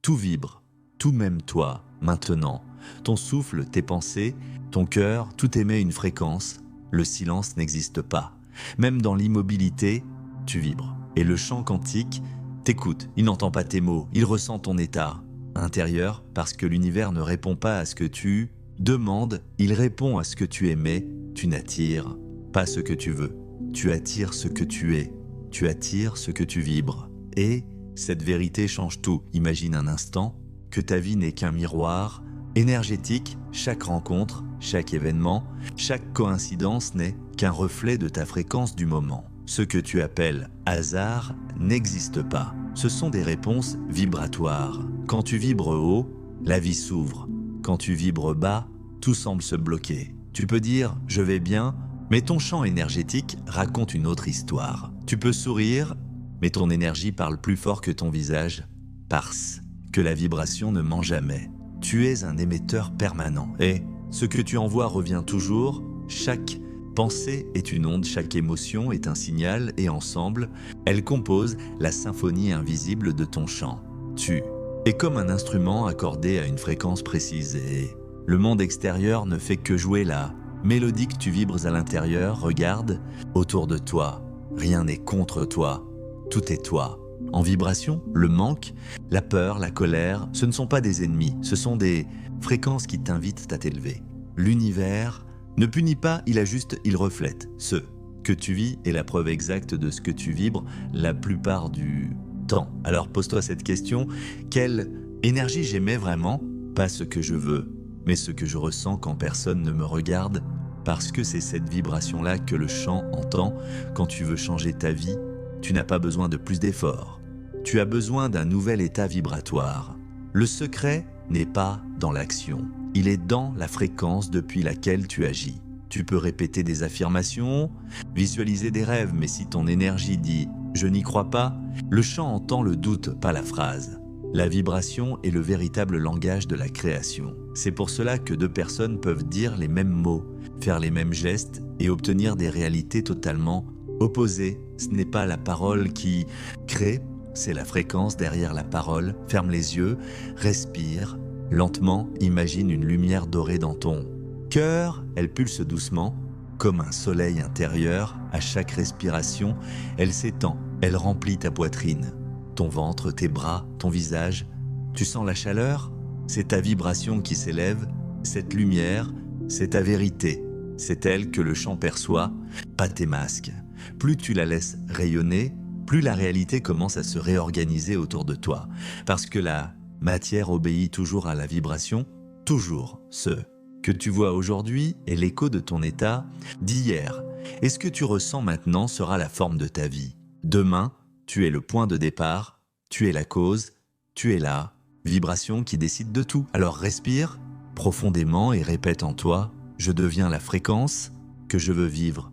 Tout vibre, tout même toi, maintenant. Ton souffle, tes pensées, ton cœur, tout émet une fréquence. Le silence n'existe pas. Même dans l'immobilité, tu vibres. Et le chant quantique t'écoute, il n'entend pas tes mots, il ressent ton état intérieur parce que l'univers ne répond pas à ce que tu demandes, il répond à ce que tu émets, tu n'attires pas ce que tu veux. Tu attires ce que tu es, tu attires ce que tu vibres. Et cette vérité change tout. Imagine un instant que ta vie n'est qu'un miroir énergétique, chaque rencontre, chaque événement, chaque coïncidence n'est qu'un reflet de ta fréquence du moment. Ce que tu appelles hasard n'existe pas. Ce sont des réponses vibratoires. Quand tu vibres haut, la vie s'ouvre. Quand tu vibres bas, tout semble se bloquer. Tu peux dire « je vais bien », mais ton champ énergétique raconte une autre histoire. Tu peux sourire, mais ton énergie parle plus fort que ton visage, parce que la vibration ne ment jamais. Tu es un émetteur permanent et ce que tu envoies revient toujours. Chaque pensée est une onde, chaque émotion est un signal et ensemble, elles composent la symphonie invisible de ton chant. Tu es comme un instrument accordé à une fréquence précise et le monde extérieur ne fait que jouer la mélodie que tu vibres à l'intérieur. Regarde autour de toi, rien n'est contre toi, tout est toi. En vibration, le manque, la peur, la colère, ce ne sont pas des ennemis, ce sont des fréquences qui t'invitent à t'élever. L'univers ne punit pas, il reflète. Ce que tu vis est la preuve exacte de ce que tu vibres la plupart du temps. Alors pose-toi cette question, quelle énergie j'émets vraiment? Pas ce que je veux, mais ce que je ressens quand personne ne me regarde, parce que c'est cette vibration-là que le chant entend. Quand tu veux changer ta vie, tu n'as pas besoin de plus d'efforts. Tu as besoin d'un nouvel état vibratoire. Le secret n'est pas dans l'action, il est dans la fréquence depuis laquelle tu agis. Tu peux répéter des affirmations, visualiser des rêves, mais si ton énergie dit « je n'y crois pas », le chant entend le doute, pas la phrase. La vibration est le véritable langage de la création. C'est pour cela que deux personnes peuvent dire les mêmes mots, faire les mêmes gestes et obtenir des réalités totalement opposées. Ce n'est pas la parole qui crée, c'est la fréquence derrière la parole. Ferme les yeux, respire. Lentement, imagine une lumière dorée dans ton cœur. Elle pulse doucement, comme un soleil intérieur. À chaque respiration, elle s'étend, elle remplit ta poitrine, ton ventre, tes bras, ton visage. Tu sens la chaleur? C'est ta vibration qui s'élève. Cette lumière, c'est ta vérité. C'est elle que le chant perçoit, pas tes masques. Plus tu la laisses rayonner, plus la réalité commence à se réorganiser autour de toi. Parce que la matière obéit toujours à la vibration, toujours. Ce que tu vois aujourd'hui est l'écho de ton état d'hier. Et ce que tu ressens maintenant sera la forme de ta vie. Demain, tu es le point de départ, tu es la cause, tu es la vibration qui décide de tout. Alors respire profondément et répète en toi « Je deviens la fréquence que je veux vivre ».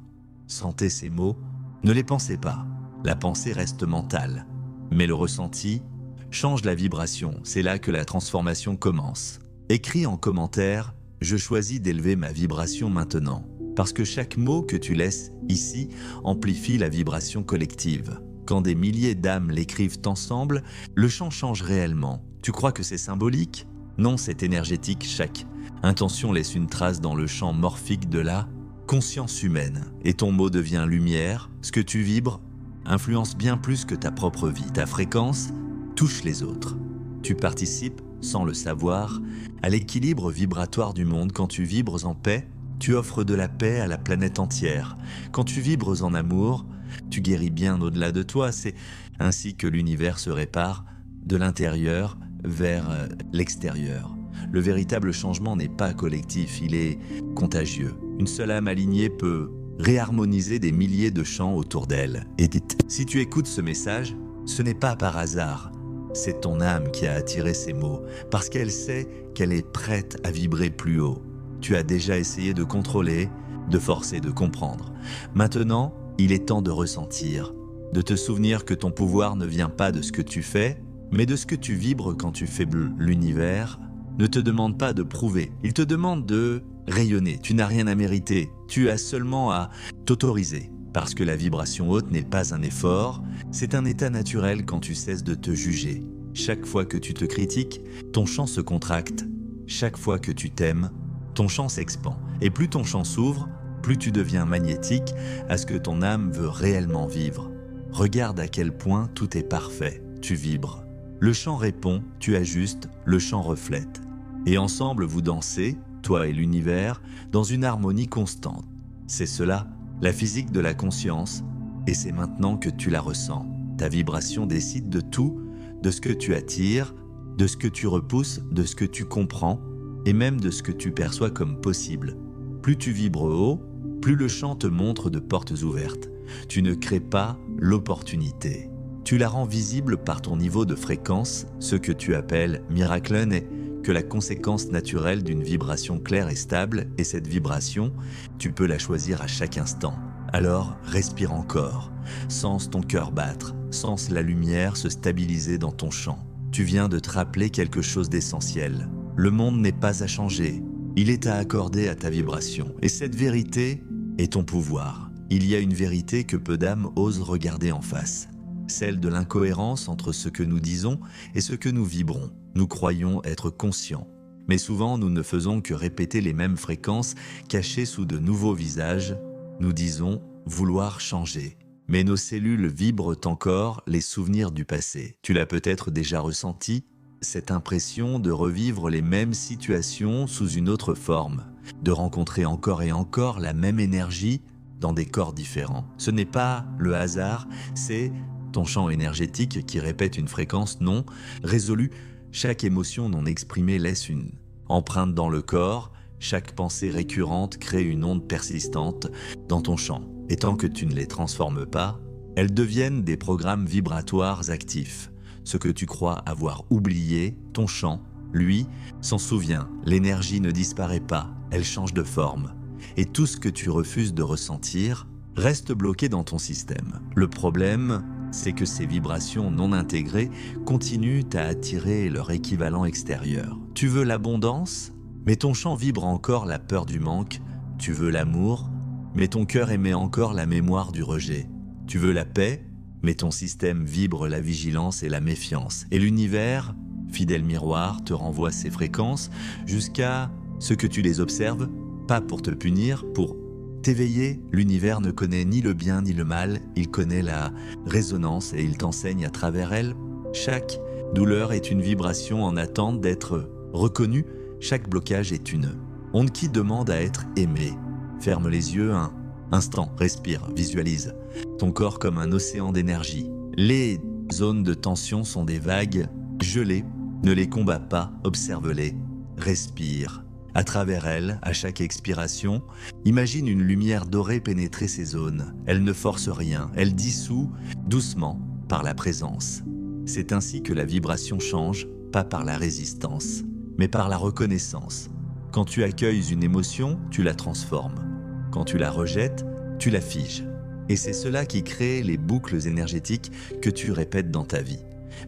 Sentez ces mots, ne les pensez pas. La pensée reste mentale, mais le ressenti change la vibration. C'est là que la transformation commence. Écris en commentaire « Je choisis d'élever ma vibration maintenant ». Parce que chaque mot que tu laisses ici amplifie la vibration collective. Quand des milliers d'âmes l'écrivent ensemble, le chant change réellement. Tu crois que c'est symbolique? Non, c'est énergétique. Chaque intention laisse une trace dans le champ morphique de la conscience humaine. Et ton mot devient lumière. Ce que tu vibres influence bien plus que ta propre vie. Ta fréquence touche les autres. Tu participes, sans le savoir, à l'équilibre vibratoire du monde. Quand tu vibres en paix, tu offres de la paix à la planète entière. Quand tu vibres en amour, tu guéris bien au-delà de toi. C'est ainsi que l'univers se répare de l'intérieur vers l'extérieur. Le véritable changement n'est pas collectif, il est contagieux. Une seule âme alignée peut réharmoniser des milliers de chants autour d'elle. Et si tu écoutes ce message, ce n'est pas par hasard. C'est ton âme qui a attiré ces mots, parce qu'elle sait qu'elle est prête à vibrer plus haut. Tu as déjà essayé de contrôler, de forcer, de comprendre. Maintenant, il est temps de ressentir, de te souvenir que ton pouvoir ne vient pas de ce que tu fais, mais de ce que tu vibres quand tu fais bleu. L'univers ne te demande pas de prouver, il te demande de rayonner. Tu n'as rien à mériter, tu as seulement à t'autoriser. Parce que la vibration haute n'est pas un effort, c'est un état naturel quand tu cesses de te juger. Chaque fois que tu te critiques, ton champ se contracte. Chaque fois que tu t'aimes, ton champ s'expand. Et plus ton champ s'ouvre, plus tu deviens magnétique à ce que ton âme veut réellement vivre. Regarde à quel point tout est parfait. Tu vibres. Le champ répond, tu ajustes, le champ reflète. Et ensemble vous dansez, toi et l'univers, dans une harmonie constante. C'est cela, la physique de la conscience, et c'est maintenant que tu la ressens. Ta vibration décide de tout, de ce que tu attires, de ce que tu repousses, de ce que tu comprends, et même de ce que tu perçois comme possible. Plus tu vibres haut, plus le champ te montre de portes ouvertes. Tu ne crées pas l'opportunité. Tu la rends visible par ton niveau de fréquence, ce que tu appelles miracle n'est que la conséquence naturelle d'une vibration claire et stable, et cette vibration, tu peux la choisir à chaque instant. Alors, respire encore, sens ton cœur battre, sens la lumière se stabiliser dans ton champ. Tu viens de te rappeler quelque chose d'essentiel. Le monde n'est pas à changer, il est à accorder à ta vibration. Et cette vérité est ton pouvoir. Il y a une vérité que peu d'âmes osent regarder en face. Celle de l'incohérence entre ce que nous disons et ce que nous vibrons. Nous croyons être conscients. Mais souvent, nous ne faisons que répéter les mêmes fréquences cachées sous de nouveaux visages. Nous disons vouloir changer. Mais nos cellules vibrent encore les souvenirs du passé. Tu l'as peut-être déjà ressenti, cette impression de revivre les mêmes situations sous une autre forme, de rencontrer encore et encore la même énergie dans des corps différents. Ce n'est pas le hasard, c'est ton champ énergétique qui répète une fréquence non résolue. Chaque émotion non exprimée laisse une empreinte dans le corps. Chaque pensée récurrente crée une onde persistante dans ton champ. Et tant que tu ne les transformes pas, elles deviennent des programmes vibratoires actifs. Ce que tu crois avoir oublié, ton champ, lui, s'en souvient. L'énergie ne disparaît pas, elle change de forme. Et tout ce que tu refuses de ressentir reste bloqué dans ton système. Le problème, c'est que ces vibrations non intégrées continuent à attirer leur équivalent extérieur. Tu veux l'abondance, mais ton champ vibre encore la peur du manque. Tu veux l'amour, mais ton cœur émet encore la mémoire du rejet. Tu veux la paix, mais ton système vibre la vigilance et la méfiance. Et l'univers, fidèle miroir, te renvoie ces fréquences jusqu'à ce que tu les observes, pas pour te punir, pour t'éveiller. L'univers ne connaît ni le bien ni le mal, il connaît la résonance et il t'enseigne à travers elle. Chaque douleur est une vibration en attente d'être reconnue, chaque blocage est une onde qui demande à être aimée. Ferme les yeux un instant, respire, visualise ton corps comme un océan d'énergie. Les zones de tension sont des vagues gelées, ne les combats pas, observe-les, respire. À travers elles, à chaque expiration, imagine une lumière dorée pénétrer ces zones. Elle ne force rien, elle dissout doucement par la présence. C'est ainsi que la vibration change, pas par la résistance, mais par la reconnaissance. Quand tu accueilles une émotion, tu la transformes. Quand tu la rejettes, tu la figes. Et c'est cela qui crée les boucles énergétiques que tu répètes dans ta vie.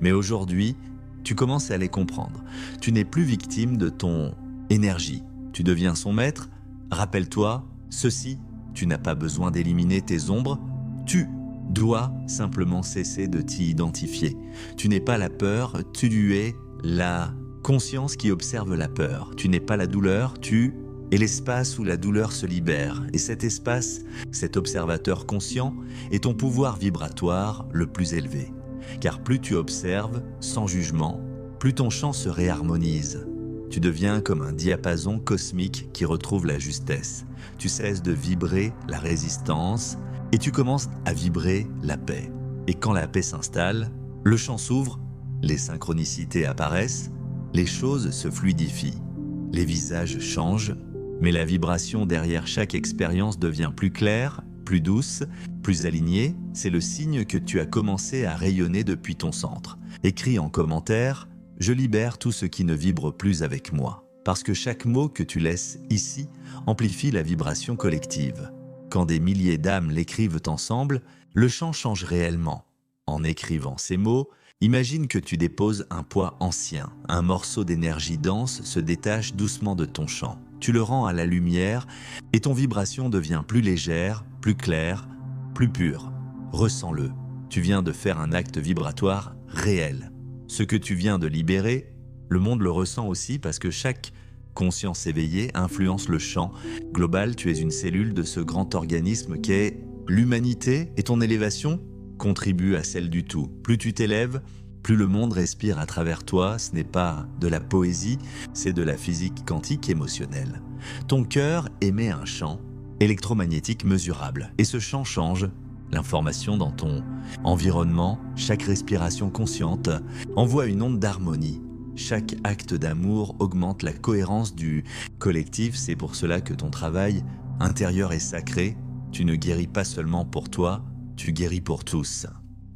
Mais aujourd'hui, tu commences à les comprendre. Tu n'es plus victime de ton énergie. Tu deviens son maître. Rappelle-toi, ceci, tu n'as pas besoin d'éliminer tes ombres. Tu dois simplement cesser de t'y identifier. Tu n'es pas la peur, tu es la conscience qui observe la peur. Tu n'es pas la douleur, tu es l'espace où la douleur se libère. Et cet espace, cet observateur conscient, est ton pouvoir vibratoire le plus élevé. Car plus tu observes, sans jugement, plus ton champ se réharmonise. Tu deviens comme un diapason cosmique qui retrouve la justesse. Tu cesses de vibrer la résistance et tu commences à vibrer la paix. Et quand la paix s'installe, le champ s'ouvre, les synchronicités apparaissent, les choses se fluidifient. Les visages changent, mais la vibration derrière chaque expérience devient plus claire, plus douce, plus alignée. C'est le signe que tu as commencé à rayonner depuis ton centre. Écris en commentaire « Je libère tout ce qui ne vibre plus avec moi ». Parce que chaque mot que tu laisses ici amplifie la vibration collective. Quand des milliers d'âmes l'écrivent ensemble, le champ change réellement. En écrivant ces mots, imagine que tu déposes un poids ancien. Un morceau d'énergie dense se détache doucement de ton champ. Tu le rends à la lumière et ton vibration devient plus légère, plus claire, plus pure. Ressens-le. Tu viens de faire un acte vibratoire réel. Ce que tu viens de libérer, le monde le ressent aussi parce que chaque conscience éveillée influence le champ global. Tu es une cellule de ce grand organisme qu'est l'humanité et ton élévation contribue à celle du tout. Plus tu t'élèves, plus le monde respire à travers toi. Ce n'est pas de la poésie, c'est de la physique quantique émotionnelle. Ton cœur émet un champ électromagnétique mesurable et ce champ change l'information dans ton environnement. Chaque respiration consciente envoie une onde d'harmonie. Chaque acte d'amour augmente la cohérence du collectif. C'est pour cela que ton travail intérieur est sacré. Tu ne guéris pas seulement pour toi, tu guéris pour tous.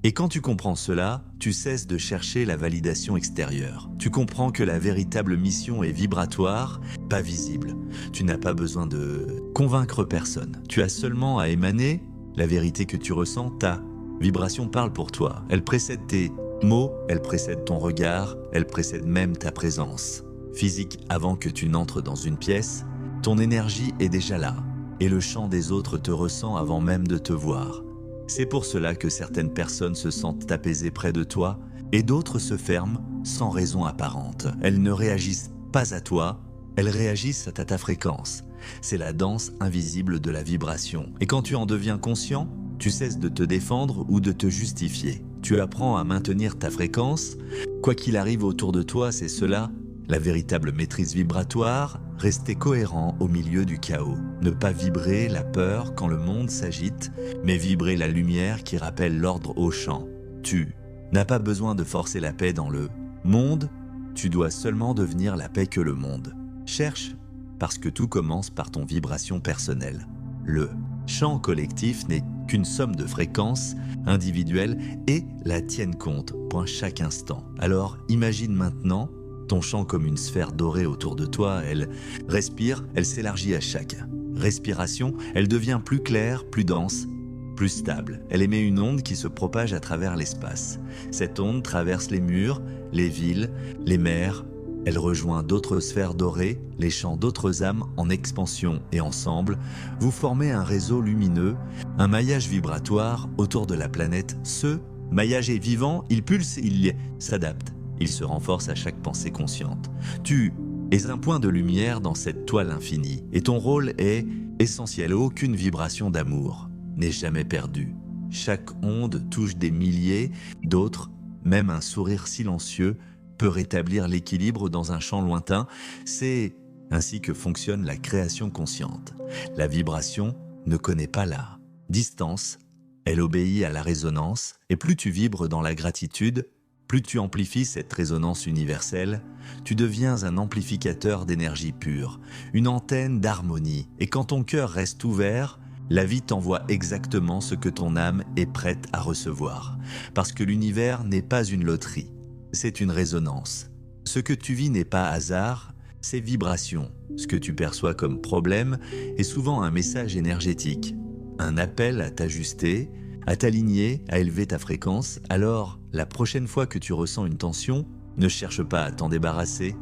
Et quand tu comprends cela, tu cesses de chercher la validation extérieure. Tu comprends que la véritable mission est vibratoire, pas visible. Tu n'as pas besoin de convaincre personne. Tu as seulement à émaner la vérité que tu ressens. Ta vibration parle pour toi. Elle précède tes mots, elle précède ton regard, elle précède même ta présence. Physique, avant que tu n'entres dans une pièce, ton énergie est déjà là. Et le chant des autres te ressent avant même de te voir. C'est pour cela que certaines personnes se sentent apaisées près de toi et d'autres se ferment sans raison apparente. Elles ne réagissent pas à toi, elles réagissent à ta fréquence. C'est la danse invisible de la vibration. Et quand tu en deviens conscient, tu cesses de te défendre ou de te justifier. Tu apprends à maintenir ta fréquence. Quoi qu'il arrive autour de toi, c'est cela, la véritable maîtrise vibratoire. Rester cohérent au milieu du chaos. Ne pas vibrer la peur quand le monde s'agite, mais vibrer la lumière qui rappelle l'ordre au champ. Tu n'as pas besoin de forcer la paix dans le monde, tu dois seulement devenir la paix que le monde cherche, parce que tout commence par ton vibration personnelle. Le champ collectif n'est qu'une somme de fréquences individuelles et la tienne compte, point chaque instant. Alors imagine maintenant ton champ comme une sphère dorée autour de toi. Elle respire, elle s'élargit à chaque respiration, elle devient plus claire, plus dense, plus stable. Elle émet une onde qui se propage à travers l'espace. Cette onde traverse les murs, les villes, les mers. Elle rejoint d'autres sphères dorées, les champs d'autres âmes en expansion et ensemble, vous formez un réseau lumineux, un maillage vibratoire autour de la planète. Ce maillage est vivant, il pulse, il s'adapte. Il se renforce à chaque pensée consciente. Tu es un point de lumière dans cette toile infinie et ton rôle est essentiel. Aucune vibration d'amour n'est jamais perdue. Chaque onde touche des milliers d'autres, même un sourire silencieux peut rétablir l'équilibre dans un champ lointain. C'est ainsi que fonctionne la création consciente. La vibration ne connaît pas la distance, elle obéit à la résonance et plus tu vibres dans la gratitude, plus tu amplifies cette résonance universelle, tu deviens un amplificateur d'énergie pure, une antenne d'harmonie. Et quand ton cœur reste ouvert, la vie t'envoie exactement ce que ton âme est prête à recevoir. Parce que l'univers n'est pas une loterie, c'est une résonance. Ce que tu vis n'est pas hasard, c'est vibration. Ce que tu perçois comme problème est souvent un message énergétique, un appel à t'ajuster, à t'aligner, à élever ta fréquence. Alors, la prochaine fois que tu ressens une tension, ne cherche pas à t'en débarrasser.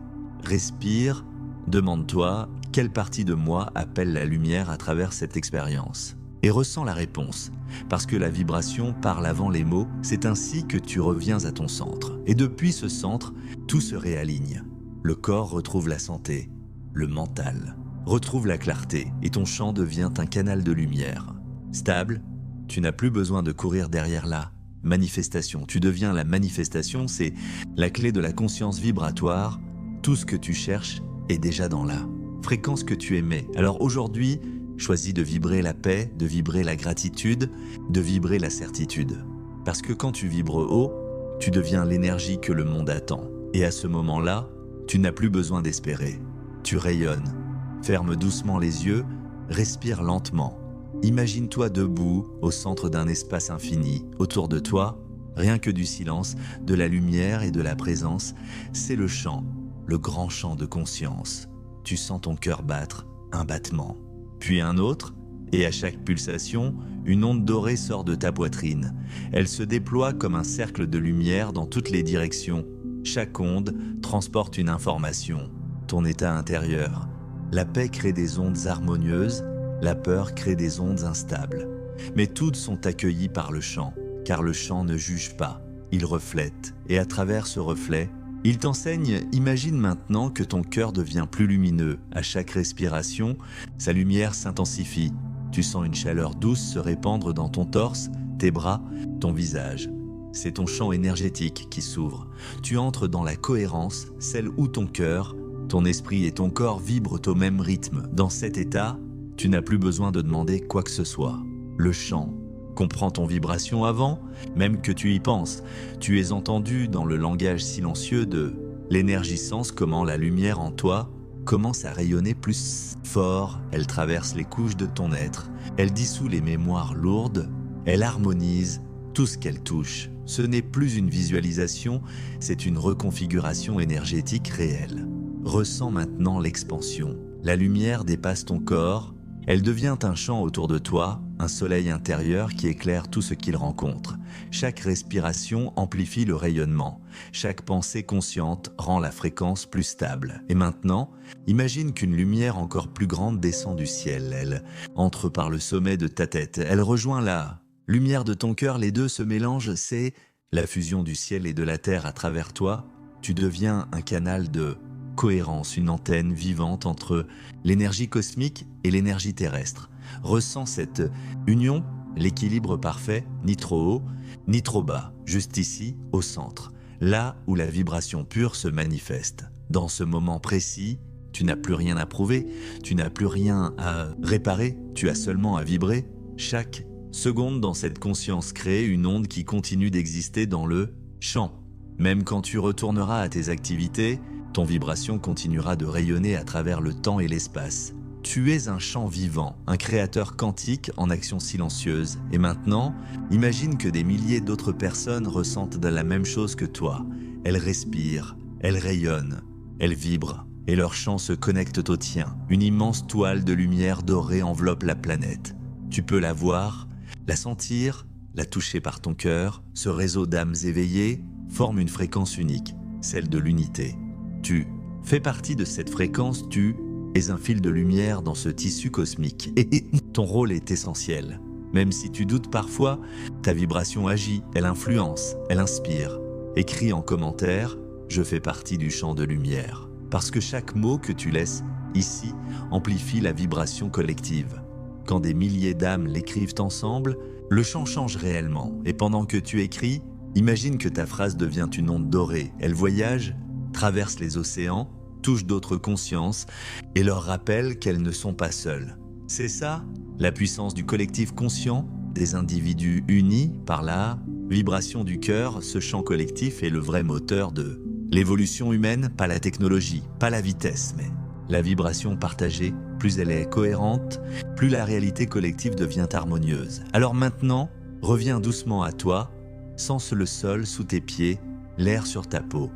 Respire, demande-toi quelle partie de moi appelle la lumière à travers cette expérience. Et ressens la réponse, parce que la vibration parle avant les mots. C'est ainsi que tu reviens à ton centre. Et depuis ce centre, tout se réaligne. Le corps retrouve la santé, le mental retrouve la clarté, et ton champ devient un canal de lumière. Stable, tu n'as plus besoin de courir derrière la manifestation. Tu deviens la manifestation, c'est la clé de la conscience vibratoire. Tout ce que tu cherches est déjà dans la fréquence que tu émets. Alors aujourd'hui, choisis de vibrer la paix, de vibrer la gratitude, de vibrer la certitude. Parce que quand tu vibres haut, tu deviens l'énergie que le monde attend. Et à ce moment-là, tu n'as plus besoin d'espérer. Tu rayonnes. Ferme doucement les yeux, respire lentement. Imagine-toi debout au centre d'un espace infini. Autour de toi, rien que du silence, de la lumière et de la présence. C'est le chant, le grand chant de conscience. Tu sens ton cœur battre, un battement, puis un autre, et à chaque pulsation, une onde dorée sort de ta poitrine. Elle se déploie comme un cercle de lumière dans toutes les directions. Chaque onde transporte une information, ton état intérieur. La paix crée des ondes harmonieuses, la peur crée des ondes instables. Mais toutes sont accueillies par le chant, car le chant ne juge pas, il reflète, et à travers ce reflet, il t'enseigne, imagine maintenant que ton cœur devient plus lumineux. À chaque respiration, sa lumière s'intensifie. Tu sens une chaleur douce se répandre dans ton torse, tes bras, ton visage. C'est ton champ énergétique qui s'ouvre. Tu entres dans la cohérence, celle où ton cœur, ton esprit et ton corps vibrent au même rythme. Dans cet état, tu n'as plus besoin de demander quoi que ce soit. Le chant comprend ton vibration avant, même que tu y penses. Tu es entendu dans le langage silencieux de l'énergie-sens, comment la lumière en toi commence à rayonner plus fort. Elle traverse les couches de ton être. Elle dissout les mémoires lourdes. Elle harmonise tout ce qu'elle touche. Ce n'est plus une visualisation, c'est une reconfiguration énergétique réelle. Ressens maintenant l'expansion. La lumière dépasse ton corps. Elle devient un champ autour de toi, un soleil intérieur qui éclaire tout ce qu'il rencontre. Chaque respiration amplifie le rayonnement. Chaque pensée consciente rend la fréquence plus stable. Et maintenant, imagine qu'une lumière encore plus grande descend du ciel. Elle entre par le sommet de ta tête. Elle rejoint la lumière de ton cœur. Les deux se mélangent. C'est la fusion du ciel et de la terre à travers toi. Tu deviens un canal de cohérence, une antenne vivante entre l'énergie cosmique et l'énergie terrestre. Ressens cette union, l'équilibre parfait, ni trop haut, ni trop bas, juste ici, au centre, là où la vibration pure se manifeste. Dans ce moment précis, tu n'as plus rien à prouver, tu n'as plus rien à réparer, tu as seulement à vibrer. Chaque seconde dans cette conscience crée une onde qui continue d'exister dans le champ. Même quand tu retourneras à tes activités, ton vibration continuera de rayonner à travers le temps et l'espace. Tu es un champ vivant, un créateur quantique en action silencieuse. Et maintenant, imagine que des milliers d'autres personnes ressentent la même chose que toi. Elles respirent, elles rayonnent, elles vibrent, et leur champ se connecte au tien. Une immense toile de lumière dorée enveloppe la planète. Tu peux la voir, la sentir, la toucher par ton cœur. Ce réseau d'âmes éveillées forme une fréquence unique, celle de l'unité. Tu fais partie de cette fréquence, tu es un fil de lumière dans ce tissu cosmique. Et ton rôle est essentiel. Même si tu doutes parfois, ta vibration agit, elle influence, elle inspire. Écris en commentaire « Je fais partie du champ de lumière ». Parce que chaque mot que tu laisses ici amplifie la vibration collective. Quand des milliers d'âmes l'écrivent ensemble, le champ change réellement. Et pendant que tu écris, imagine que ta phrase devient une onde dorée. Elle voyage, traverse les océans, touche d'autres consciences et leur rappelle qu'elles ne sont pas seules. C'est ça, la puissance du collectif conscient, des individus unis par la vibration du cœur. Ce champ collectif est le vrai moteur de l'évolution humaine, pas la technologie, pas la vitesse, mais la vibration partagée. Plus elle est cohérente, plus la réalité collective devient harmonieuse. Alors maintenant, reviens doucement à toi, sens le sol sous tes pieds, l'air sur ta peau.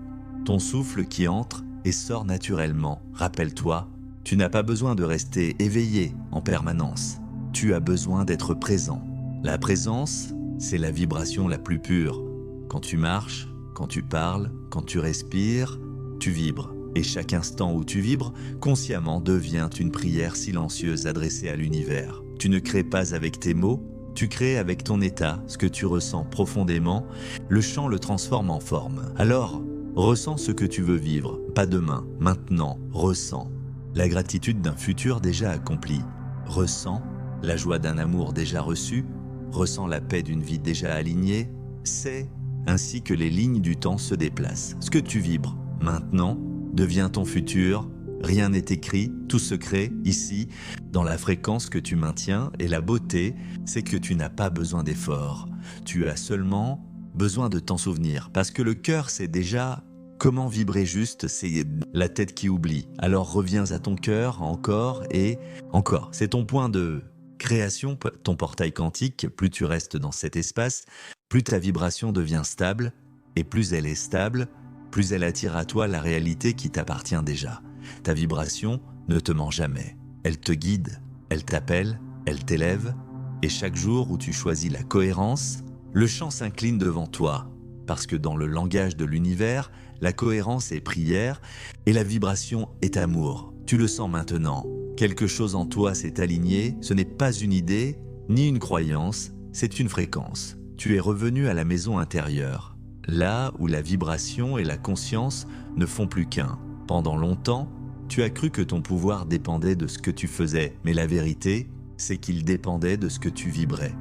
Ton souffle qui entre et sort naturellement. Rappelle-toi, tu n'as pas besoin de rester éveillé en permanence. Tu as besoin d'être présent. La présence, c'est la vibration la plus pure. Quand tu marches, quand tu parles, quand tu respires, tu vibres. Et chaque instant où tu vibres, consciemment devient une prière silencieuse adressée à l'univers. Tu ne crées pas avec tes mots, tu crées avec ton état, ce que tu ressens profondément. Le chant le transforme en forme. Alors, ressens ce que tu veux vivre, pas demain, maintenant, ressens. La gratitude d'un futur déjà accompli. Ressens la joie d'un amour déjà reçu. Ressens la paix d'une vie déjà alignée. C'est ainsi que les lignes du temps se déplacent. Ce que tu vibres maintenant devient ton futur. Rien n'est écrit, tout se crée ici, dans la fréquence que tu maintiens. Et la beauté, c'est que tu n'as pas besoin d'efforts. Tu as seulement besoin de t'en souvenir. Parce que le cœur sait déjà comment vibrer juste, c'est la tête qui oublie. Alors reviens à ton cœur encore et encore. C'est ton point de création, ton portail quantique. Plus tu restes dans cet espace, plus ta vibration devient stable. Et plus elle est stable, plus elle attire à toi la réalité qui t'appartient déjà. Ta vibration ne te ment jamais. Elle te guide, elle t'appelle, elle t'élève. Et chaque jour où tu choisis la cohérence, le champ s'incline devant toi. Parce que dans le langage de l'univers, la cohérence est prière et la vibration est amour. Tu le sens maintenant. Quelque chose en toi s'est aligné. Ce n'est pas une idée, ni une croyance, c'est une fréquence. Tu es revenu à la maison intérieure. là où la vibration et la conscience ne font plus qu'un. Pendant longtemps, tu as cru que ton pouvoir dépendait de ce que tu faisais, mais la vérité, c'est qu'il dépendait de ce que tu vibrais.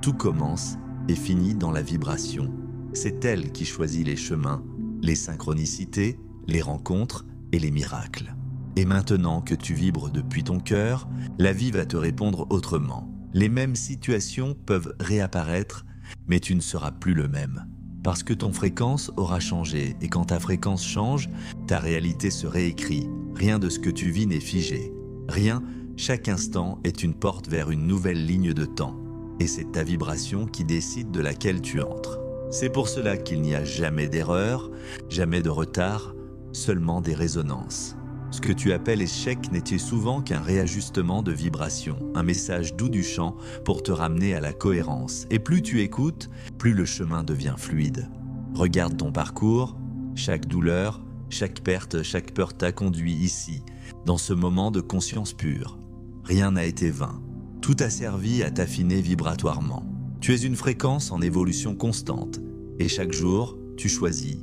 Tout commence et finit dans la vibration. C'est elle qui choisit les chemins, les synchronicités, les rencontres et les miracles. Et maintenant que tu vibres depuis ton cœur, la vie va te répondre autrement. Les mêmes situations peuvent réapparaître, mais tu ne seras plus le même. Parce que ton fréquence aura changé, et quand ta fréquence change, ta réalité se réécrit. Rien de ce que tu vis n'est figé. Rien, chaque instant est une porte vers une nouvelle ligne de temps. Et c'est ta vibration qui décide de laquelle tu entres. C'est pour cela qu'il n'y a jamais d'erreur, jamais de retard, seulement des résonances. Ce que tu appelles échec n'était souvent qu'un réajustement de vibration, un message doux du chant pour te ramener à la cohérence. Et plus tu écoutes, plus le chemin devient fluide. Regarde ton parcours, chaque douleur, chaque perte, chaque peur t'a conduit ici, dans ce moment de conscience pure. Rien n'a été vain. Tout a servi à t'affiner vibratoirement. Tu es une fréquence en évolution constante, et chaque jour, tu choisis.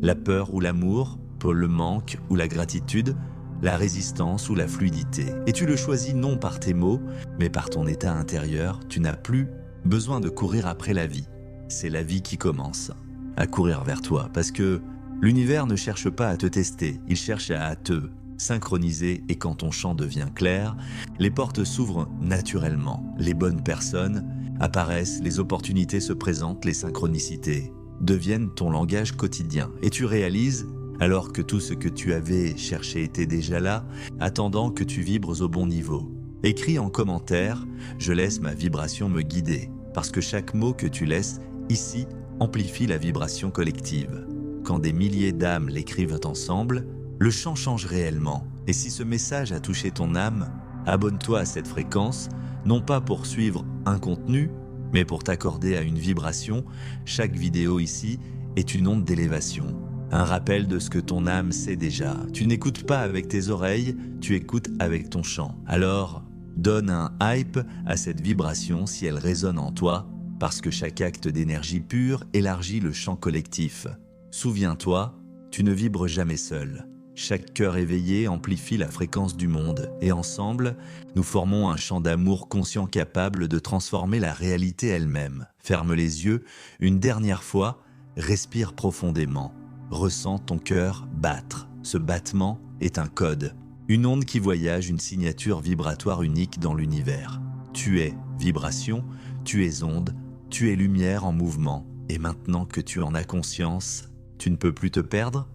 La peur ou l'amour, pour le manque ou la gratitude, la résistance ou la fluidité. Et tu le choisis non par tes mots, mais par ton état intérieur. Tu n'as plus besoin de courir après la vie. C'est la vie qui commence à courir vers toi, parce que l'univers ne cherche pas à te tester, il cherche à te synchroniser, et quand ton champ devient clair, les portes s'ouvrent naturellement. Les bonnes personnes apparaissent, les opportunités se présentent, les synchronicités deviennent ton langage quotidien. Et tu réalises, alors que tout ce que tu avais cherché était déjà là, attendant que tu vibres au bon niveau. Écris en commentaire « Je laisse ma vibration me guider », parce que chaque mot que tu laisses ici amplifie la vibration collective. Quand des milliers d'âmes l'écrivent ensemble, le chant change réellement. Et si ce message a touché ton âme, abonne-toi à cette fréquence, non pas pour suivre un contenu, mais pour t'accorder à une vibration. Chaque vidéo ici est une onde d'élévation. Un rappel de ce que ton âme sait déjà. Tu n'écoutes pas avec tes oreilles, tu écoutes avec ton chant. Alors, donne un hype à cette vibration si elle résonne en toi, parce que chaque acte d'énergie pure élargit le champ collectif. Souviens-toi, tu ne vibres jamais seul. Chaque cœur éveillé amplifie la fréquence du monde, et ensemble, nous formons un champ d'amour conscient capable de transformer la réalité elle-même. Ferme les yeux, une dernière fois, respire profondément. Ressens ton cœur battre. Ce battement est un code, une onde qui voyage, une signature vibratoire unique dans l'univers. Tu es vibration, tu es onde, tu es lumière en mouvement. Et maintenant que tu en as conscience, tu ne peux plus te perdre,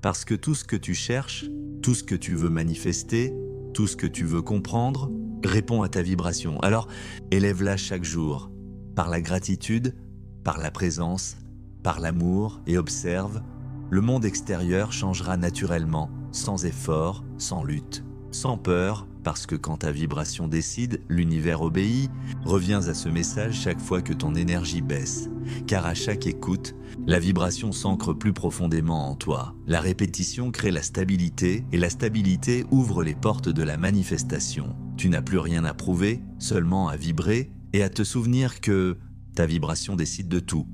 parce que tout ce que tu cherches, tout ce que tu veux manifester, tout ce que tu veux comprendre, répond à ta vibration. Alors, élève-la chaque jour, par la gratitude, par la présence, par l'amour, et observe. Le monde extérieur changera naturellement, sans effort, sans lutte, sans peur, parce que quand ta vibration décide, l'univers obéit. Reviens à ce message chaque fois que ton énergie baisse, car à chaque écoute, la vibration s'ancre plus profondément en toi. La répétition crée la stabilité, et la stabilité ouvre les portes de la manifestation. Tu n'as plus rien à prouver, seulement à vibrer et à te souvenir que ta vibration décide de tout.